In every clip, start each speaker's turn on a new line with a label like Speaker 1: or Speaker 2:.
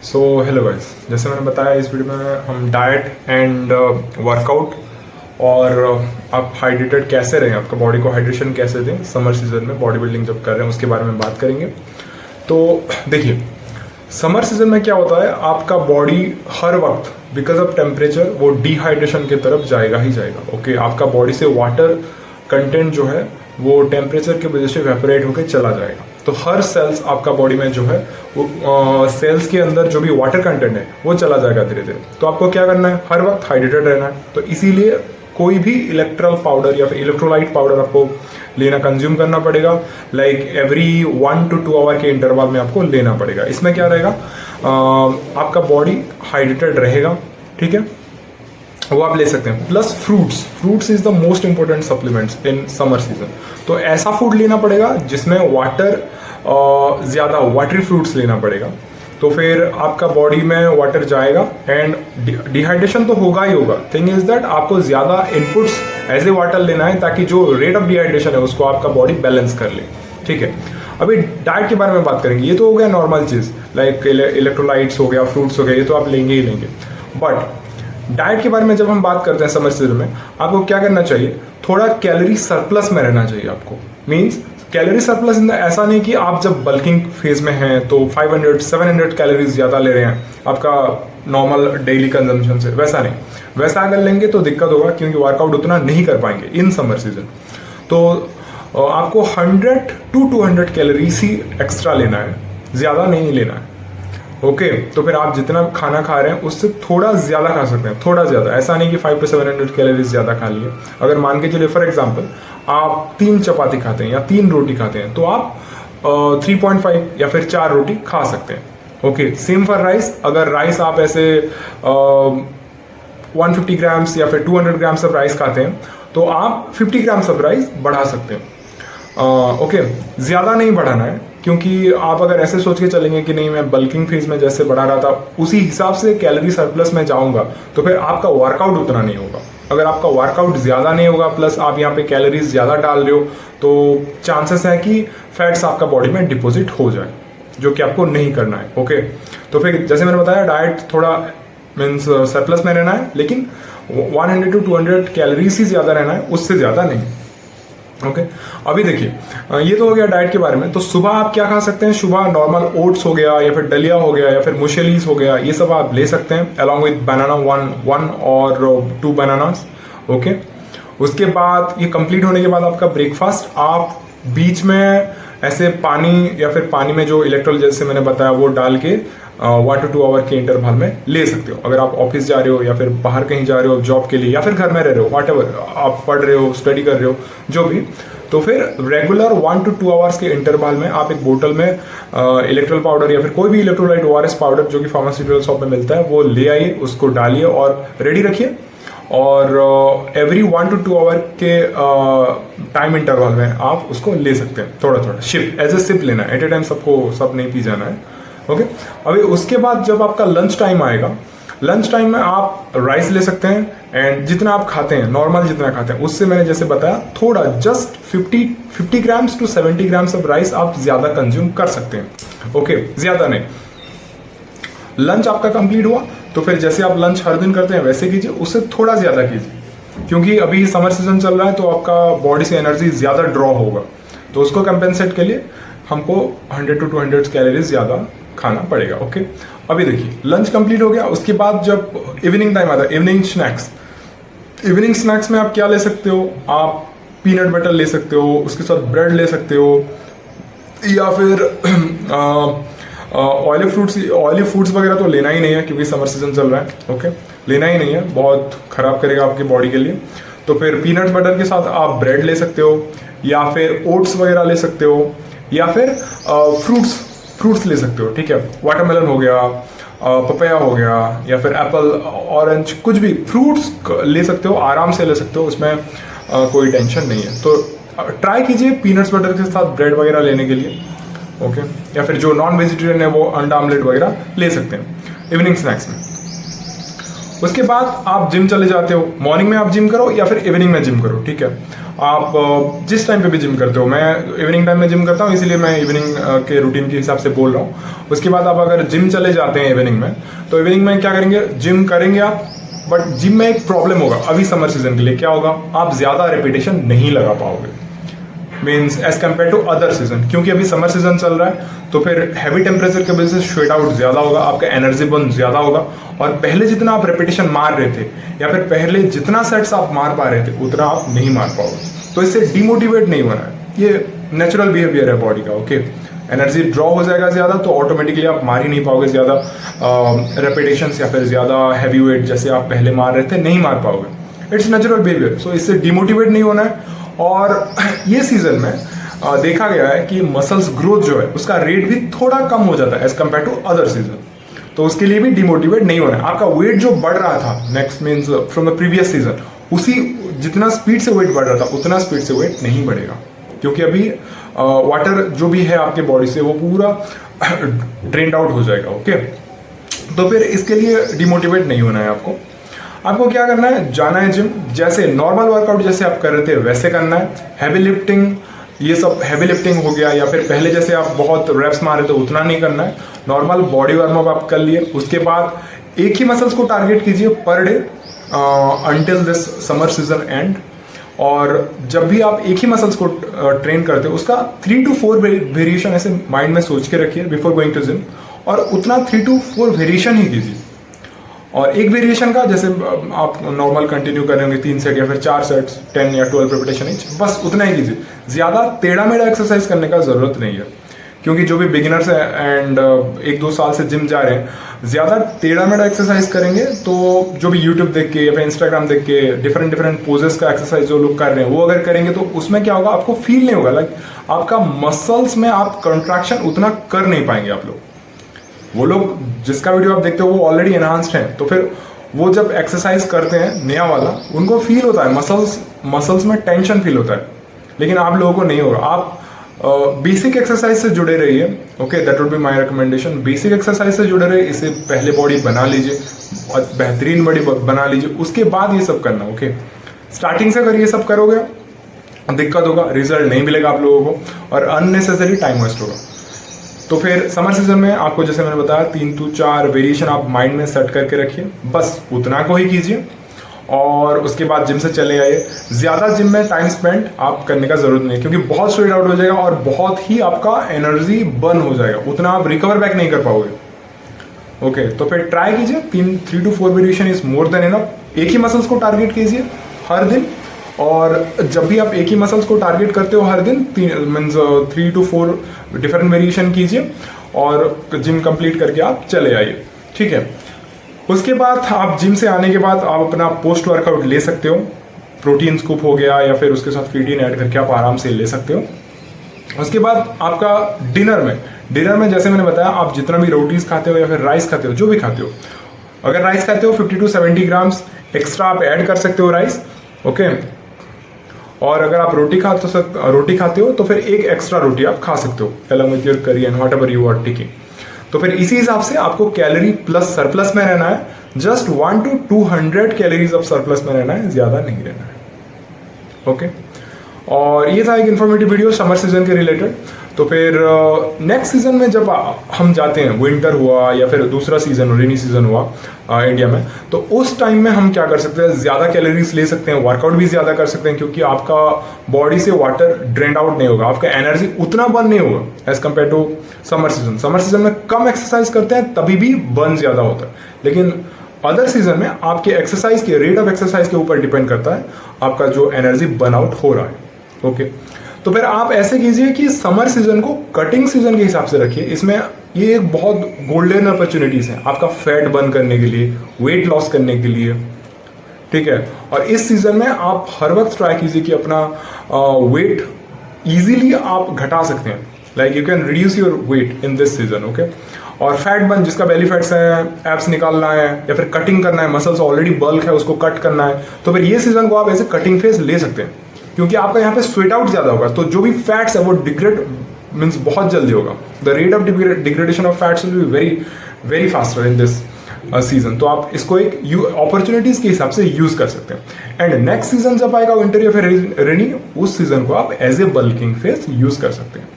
Speaker 1: So hello guys, जैसे मैंने बताया इस वीडियो में हम डाइट एंड वर्कआउट और आप हाइड्रेटेड कैसे रहें, आपका बॉडी को हाइड्रेशन कैसे दें समर सीजन में बॉडी बिल्डिंग जब कर रहे हैं उसके बारे में बात करेंगे। तो देखिए, समर सीजन में क्या होता है, आपका बॉडी हर वक्त बिकॉज ऑफ टेम्परेचर वो डिहाइड्रेशन की तरफ जाएगा ही जाएगा। ओके, आपका बॉडी से वाटर कंटेंट जो है वो टेम्परेचर की वजह से वेपोरेट होकर चला जाएगा। तो हर सेल्स आपका बॉडी में जो है वो सेल्स के अंदर जो भी वाटर कंटेंट है वो चला जाएगा धीरे धीरे। तो आपको क्या करना है, हर वक्त हाइड्रेटेड रहना है। तो इसीलिए कोई भी इलेक्ट्रल पाउडर या फिर इलेक्ट्रोलाइट पाउडर आपको लेना, कंज्यूम करना पड़ेगा। लाइक एवरी 1 to 2 आवर के इंटरवल में आपको लेना पड़ेगा। इसमें क्या रहेगा, आपका बॉडी हाइड्रेटेड रहेगा, ठीक है, वो आप ले सकते हैं। Plus fruits is the most important supplements in summer season. तो ऐसा फूड लेना पड़ेगा जिसमें वाटर ज़्यादा, वाटरी फ्रूट्स लेना पड़ेगा। तो फिर आपका बॉडी में वाटर जाएगा एंड डिहाइड्रेशन तो होगा ही होगा। थिंग इज दैट आपको ज़्यादा इनपुट्स एज ए वाटर लेना है ताकि जो रेट ऑफ डिहाइड्रेशन है उसको आपका बॉडी बैलेंस कर ले, ठीक है। अभी डाइट के बारे में बात करेंगे। ये तो हो गया नॉर्मल चीज़, लाइक इलेक्ट्रोलाइट्स हो गया, फ्रूट्स हो गया, ये तो आप लेंगे ही लेंगे। बट डाइट के बारे में जब हम बात करते हैं समर सीजन में, आपको क्या करना चाहिए, थोड़ा कैलोरी सरप्लस में रहना चाहिए आपको। Means calorie surplus in the ऐसा नहीं कि आप जब बल्किंग फेज में हैं तो 500-700 कैलोरीज ज़्यादा ले रहे हैं आपका नॉर्मल डेली कंजम्पशन से, वैसा नहीं। वैसा अगर लेंगे तो दिक्कत होगा क्योंकि वर्कआउट उतना नहीं कर पाएंगे इन समर सीजन। तो आपको 100 to 200 कैलोरीज ही एक्स्ट्रा लेना है, ज़्यादा नहीं लेना है। ओके, तो फिर आप जितना खाना खा रहे हैं उससे थोड़ा ज़्यादा खा सकते हैं, थोड़ा ज़्यादा। ऐसा नहीं कि 500 to 700 कैलोरीज ज़्यादा खा लिए। अगर मान के चलिए फॉर एग्जांपल आप 3 चपाती खाते हैं या 3 रोटी खाते हैं तो आप 3.5 या फिर 4 रोटी खा सकते हैं। Okay, same for rice. अगर राइस आप ऐसे 150 ग्राम्स या फिर 200 ग्राम्स ऑफ राइस खाते हैं तो आप 50 ग्राम्स ऑफ राइस बढ़ा सकते हैं। ओके, ज़्यादा नहीं बढ़ाना है क्योंकि आप अगर ऐसे सोच के चलेंगे कि नहीं मैं बल्किंग फेज में जैसे बढ़ा रहा था उसी हिसाब से कैलोरी सरप्लस में जाऊंगा तो फिर आपका वर्कआउट उतना नहीं होगा। अगर आपका वर्कआउट ज़्यादा नहीं होगा प्लस आप यहाँ पे कैलोरीज ज़्यादा डाल रहे हो तो चांसेस है कि फैट्स आपका बॉडी में डिपॉजिट हो जाए, जो कि आपको नहीं करना है। ओके, तो फिर जैसे मैंने बताया डाइट थोड़ा मीन्स सरप्लस में रहना है, लेकिन 100 to 200 कैलोरीज ही ज़्यादा रहना है, उससे ज़्यादा नहीं। ओके, अभी देखिए, ये तो हो गया डाइट के बारे में। तो सुबह आप क्या खा सकते हैं, सुबह नॉर्मल ओट्स हो गया या फिर दलिया हो गया या फिर मुशेलीस हो गया, ये सब आप ले सकते हैं अलॉन्ग विद बनाना, वन और 2 बनानास। ओके, उसके बाद ये कंप्लीट होने के बाद आपका ब्रेकफास्ट, आप बीच में ऐसे पानी या फिर पानी में जो इलेक्ट्रोल जैसे मैंने बताया वो डाल के 1 to 2 आवर के इंटरवल में ले सकते हो। अगर आप ऑफिस जा रहे हो या फिर बाहर कहीं जा रहे हो जॉब के लिए या फिर घर में रह रहे हो, वॉट एवर आप पढ़ रहे हो, स्टडी कर रहे हो, जो भी, तो फिर रेगुलर 1 to 2 आवर्स के इंटरवल में आप एक बोतल में इलेक्ट्रोल पाउडर या फिर कोई भी इलेक्ट्रोलाइट ORS पाउडर जो कि फार्मास्यूटिकल शॉप में मिलता है वो ले आइए, उसको डालिए और रेडी रखिए। और एवरी 1 to 2 आवर के टाइम इंटरवल में आप उसको ले सकते हैं, थोड़ा थोड़ा सिप, एज ए सिप लेना है, एट ए टाइम सबको सब नहीं पी जाना है। ओके, अभी उसके बाद जब आपका लंच टाइम आएगा, लंच टाइम में आप राइस ले सकते हैं एंड जितना आप खाते हैं, नॉर्मल जितना खाते हैं उससे मैंने जैसे बताया थोड़ा just 50 grams to 70 grams of rice आप ज़्यादा कंज्यूम कर सकते हैं। ओके, ज़्यादा नहीं। लंच आपका कंप्लीट हुआ तो फिर जैसे आप लंच हर दिन करते हैं वैसे कीजिए, उससे थोड़ा ज़्यादा कीजिए क्योंकि अभी समर सीजन चल रहा है तो आपका बॉडी से एनर्जी ज़्यादा ड्रॉ होगा। तो उसको कंपेंसेट के लिए हमको 100 to 200 कैलोरीज ज़्यादा खाना पड़ेगा। ओके, अभी देखिए लंच कंप्लीट हो गया, उसके बाद जब इवनिंग टाइम आता है, इवनिंग स्नैक्स में आप क्या ले सकते हो, आप पीनट बटर ले सकते हो, उसके साथ ब्रेड ले सकते हो या फिर ऑयली फूड्स वगैरह तो लेना ही नहीं है क्योंकि समर सीजन चल रहा है। ओके, लेना ही नहीं है, बहुत खराब करेगा आपकी बॉडी के लिए। तो फिर पीनट बटर के साथ आप ब्रेड ले सकते हो या फिर ओट्स वगैरह ले सकते हो या फिर फ्रूट्स ले सकते हो, ठीक है। वाटरमेलन हो गया, पपाया हो गया या फिर एप्पल, ऑरेंज, कुछ भी फ्रूट्स ले सकते हो, आराम से ले सकते हो, उसमें कोई टेंशन नहीं है। तो ट्राई कीजिए पीनट्स बटर के साथ ब्रेड वगैरह लेने के लिए। ओके, या फिर जो नॉन वेजिटेरियन है वो अंडा आमलेट वगैरह ले सकते हैं इवनिंग स्नैक्स में। उसके बाद आप जिम चले जाते हो, मॉर्निंग में आप जिम करो या फिर इवनिंग में जिम करो, ठीक है। आप जिस टाइम पे भी जिम करते हो, मैं इवनिंग टाइम में जिम करता हूँ इसलिए मैं इवनिंग के रूटीन के हिसाब से बोल रहा हूँ। उसके बाद आप अगर जिम चले जाते हैं इवनिंग में, तो इवनिंग में क्या करेंगे, जिम करेंगे आप, बट जिम में एक प्रॉब्लम होगा अभी समर सीजन के लिए। क्या होगा, आप ज्यादा रेपिटेशन नहीं लगा पाओगे, means as compare to other season, क्योंकि अभी समर सीजन चल रहा है तो फिर हैवी टेम्परेचर की वजह से स्वेट आउट ज्यादा होगा, आपका एनर्जी बर्न ज्यादा होगा, और पहले जितना आप रेपिटेशन मार रहे थे या फिर पहले जितना सेट्स आप मार पा रहे थे उतना आप नहीं मार पाओगे। तो इससे डिमोटिवेट नहीं होना है, ये नेचुरल बिहेवियर है बॉडी का, ओके। एनर्जी ड्रॉ हो जाएगा ज्यादा तो ऑटोमेटिकली आप मार ही नहीं पाओगे ज्यादा रेपिटेशन या फिर ज्यादा हैवी वेट जैसे आप पहले मार रहे थे, नहीं मार पाओगे। इट्स नेचुरल बिहेवियर, सो इससे डिमोटिवेट नहीं होना है। और ये सीजन में देखा गया है कि मसल्स ग्रोथ जो है उसका रेट भी थोड़ा कम हो जाता है as compare to other season, तो उसके लिए भी डिमोटिवेट नहीं होना है। आपका वेट जो बढ़ रहा था next means from the previous season, उसी जितना स्पीड से वेट बढ़ रहा था उतना स्पीड से वेट नहीं बढ़ेगा, क्योंकि अभी वाटर जो भी है आपके बॉडी से वो पूरा ड्रेन्ड आउट हो जाएगा, ओके। तो फिर इसके लिए डिमोटिवेट नहीं होना है आपको। आपको क्या करना है, जाना है जिम, जैसे नॉर्मल वर्कआउट जैसे आप कर रहे थे वैसे करना है। हैवी लिफ्टिंग, ये सब हैवी लिफ्टिंग हो गया, या फिर पहले जैसे आप बहुत रेप्स मार रहे थे उतना नहीं करना है। नॉर्मल बॉडी वार्म अप आप कर लिए, उसके बाद एक ही मसल्स को टारगेट कीजिए per day until this summer season and. और जब भी आप एक ही मसल्स को ट्रेन करते हो उसका 3 to 4 वेरिएशन ऐसे माइंड में सोच के रखिए बिफोर गोइंग टू जिम, और उतना 3 to 4 वेरिएशन ही कीजिए। और एक वेरिएशन का जैसे आप नॉर्मल कंटिन्यू करेंगे 3 सेट या फिर 4 सेट्स 10 या 12 रेपिटेशन ईच, बस उतना ही कीजिए। ज़्यादा टेढ़ा मेढ़ा एक्सरसाइज करने का ज़रूरत नहीं है, क्योंकि जो भी बिगिनर्स है एंड 1-2 साल से जिम जा रहे हैं, ज़्यादा टेढ़ा मेढ़ा एक्सरसाइज करेंगे तो जो भी यूट्यूब देख के या फिर इंस्टाग्राम देख के डिफरेंट पोजेस का एक्सरसाइज जो लोग कर रहे हैं वो अगर करेंगे तो उसमें क्या होगा, आपको फील नहीं होगा, लाइक आपका मसल्स में आप कंट्रैक्शन उतना कर नहीं पाएंगे आप लोग। वो लोग जिसका वीडियो आप देखते हो वो ऑलरेडी एनहांस्ड हैं, तो फिर वो जब एक्सरसाइज करते हैं नया वाला उनको फील होता है, मसल्स में टेंशन फील होता है, लेकिन आप लोगों को नहीं होगा। आप बेसिक एक्सरसाइज से जुड़े रहिए, okay, that would be my recommendation. Basic exercise से जुड़े रहिए, इससे पहले बॉडी बना लीजिए, बेहतरीन बॉडी बना लीजिए, उसके बाद ये सब करना, ओके। स्टार्टिंग से अगर ये सब करोगे दिक्कत होगा, रिजल्ट नहीं मिलेगा आप लोगों को और अननेसेसरी टाइम वेस्ट होगा। तो फिर समर सीजन में आपको जैसे मैंने बताया 3 to 4 वेरिएशन आप माइंड में सेट करके रखिए, बस उतना को ही कीजिए और उसके बाद जिम से चले आइए। ज़्यादा जिम में टाइम स्पेंड आप करने का जरूरत नहीं, क्योंकि बहुत स्वेट आउट हो जाएगा और बहुत ही आपका एनर्जी बर्न हो जाएगा, उतना आप रिकवर बैक नहीं कर पाओगे, ओके। तो फिर ट्राई कीजिए, 3 to 4 variation is more than enough. एक ही मसल्स को टारगेट कीजिए हर दिन, और जब भी आप एक ही मसल्स को टारगेट करते हो हर दिन मीन्स 3 to 4 डिफरेंट वेरिएशन कीजिए और जिम कंप्लीट करके आप चले आइए, ठीक है। उसके बाद आप जिम से आने के बाद आप अपना पोस्ट वर्कआउट ले सकते हो, प्रोटीन स्कूप हो गया या फिर उसके साथ क्रिएटिन ऐड करके आप आराम से ले सकते हो। उसके बाद आपका डिनर में जैसे मैंने बताया, आप जितना भी रोटीज खाते हो या फिर राइस खाते हो, जो भी खाते हो, अगर राइस खाते हो 50 to 70 ग्राम्स एक्स्ट्रा आप ऐड कर सकते हो राइस, ओके। और अगर आप रोटी खाते हो तो फिर एक एक्स्ट्रा रोटी आप खा सकते हो along with your curry and whatever you are taking। तो फिर इसी हिसाब से आपको कैलोरी प्लस सरप्लस में रहना है, just 1 to 200 calories of surplus में रहना है, ज्यादा नहीं रहना है, ओके। और ये था एक इन्फॉर्मेटिव वीडियो समर सीजन के रिलेटेड। तो फिर नेक्स्ट सीजन में जब हम जाते हैं, विंटर हुआ या फिर दूसरा सीजन रेनी सीजन हुआ इंडिया में, तो उस टाइम में हम क्या कर सकते हैं, ज़्यादा कैलोरीज ले सकते हैं, वर्कआउट भी ज़्यादा कर सकते हैं, क्योंकि आपका बॉडी से वाटर ड्रेन आउट नहीं होगा, आपका एनर्जी उतना बर्न नहीं होगा as compare to summer season. Summer season में कम एक्सरसाइज करते हैं तभी भी बर्न ज़्यादा होता है, लेकिन अदर सीजन में आपके एक्सरसाइज के रेट ऑफ एक्सरसाइज के ऊपर डिपेंड करता है आपका जो एनर्जी बर्न आउट हो रहा है, ओके। तो फिर आप ऐसे कीजिए कि समर सीजन को कटिंग सीजन के हिसाब से रखिए। इसमें ये एक बहुत गोल्डन अपॉर्चुनिटीज है आपका फैट बर्न करने के लिए, वेट लॉस करने के लिए, ठीक है। और इस सीजन में आप हर वक्त ट्राई कीजिए कि अपना वेट इजीली आप घटा सकते हैं, like you can reduce your weight in this season, okay. और फैट बर्न, जिसका बेली फैट्स है, एब्स निकालना है या फिर कटिंग करना है, मसल्स ऑलरेडी बल्क है उसको कट करना है, तो फिर ये सीजन को आप ऐसे कटिंग फेज ले सकते हैं, क्योंकि आपका यहाँ पे स्वेट आउट ज्यादा होगा, तो जो भी फैट्स है वो डिग्रेड मीन्स बहुत जल्दी होगा। The rate of degradation of fats will be very very faster in this season, तो आप इसको एक अपॉर्चुनिटीज के हिसाब से यूज कर सकते हैं। एंड नेक्स्ट सीजन जब आएगा विंटर या फिर रेनी, उस सीजन को आप as a bulking phase use कर सकते हैं।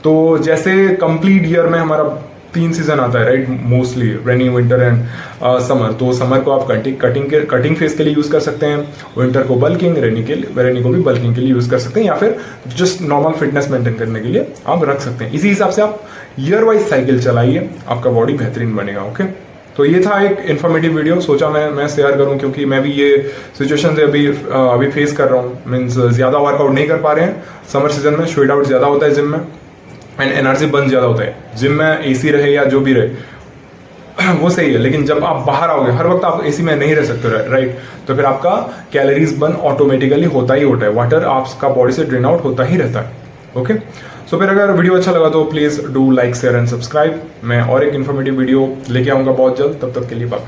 Speaker 1: तो जैसे कंप्लीट ईयर में हमारा 3 सीजन आता है right, mostly rainy, winter and summer. तो समर को आप कटिंग फेज के लिए यूज कर सकते हैं, विंटर को बल्किंग, रेनी को भी बल्किंग के लिए यूज कर सकते हैं, या फिर जस्ट नॉर्मल फिटनेस मेंटेन करने के लिए आप रख सकते हैं। इसी हिसाब से आप ईयर वाइज साइकिल चलाइए, आपका बॉडी बेहतरीन बनेगा। ओके, तो ये था एक इन्फॉर्मेटिव वीडियो, सोचा मैं शेयर करूं क्योंकि मैं भी ये सिचुएशन से अभी फेस कर रहा हूँ। मीन्स ज़्यादा वर्कआउट नहीं कर पा रहे हैं समर सीजन में, स्वेट आउट ज़्यादा होता है जिम में एंड एनर्जी बर्न ज़्यादा होता है। जिम में एसी रहे या जो भी रहे वो सही है, लेकिन जब आप बाहर आओगे हर वक्त आप एसी में नहीं रह सकते राइट, तो फिर आपका कैलोरीज बर्न ऑटोमेटिकली होता ही होता है, वाटर आपका बॉडी से ड्रेन आउट होता ही रहता है। ओके, सो फिर अगर वीडियो अच्छा लगा तो please do like, share and subscribe. मैं और एक इन्फॉर्मेटिव वीडियो लेके आऊँगा बहुत जल्द, तब तक के लिए बाय।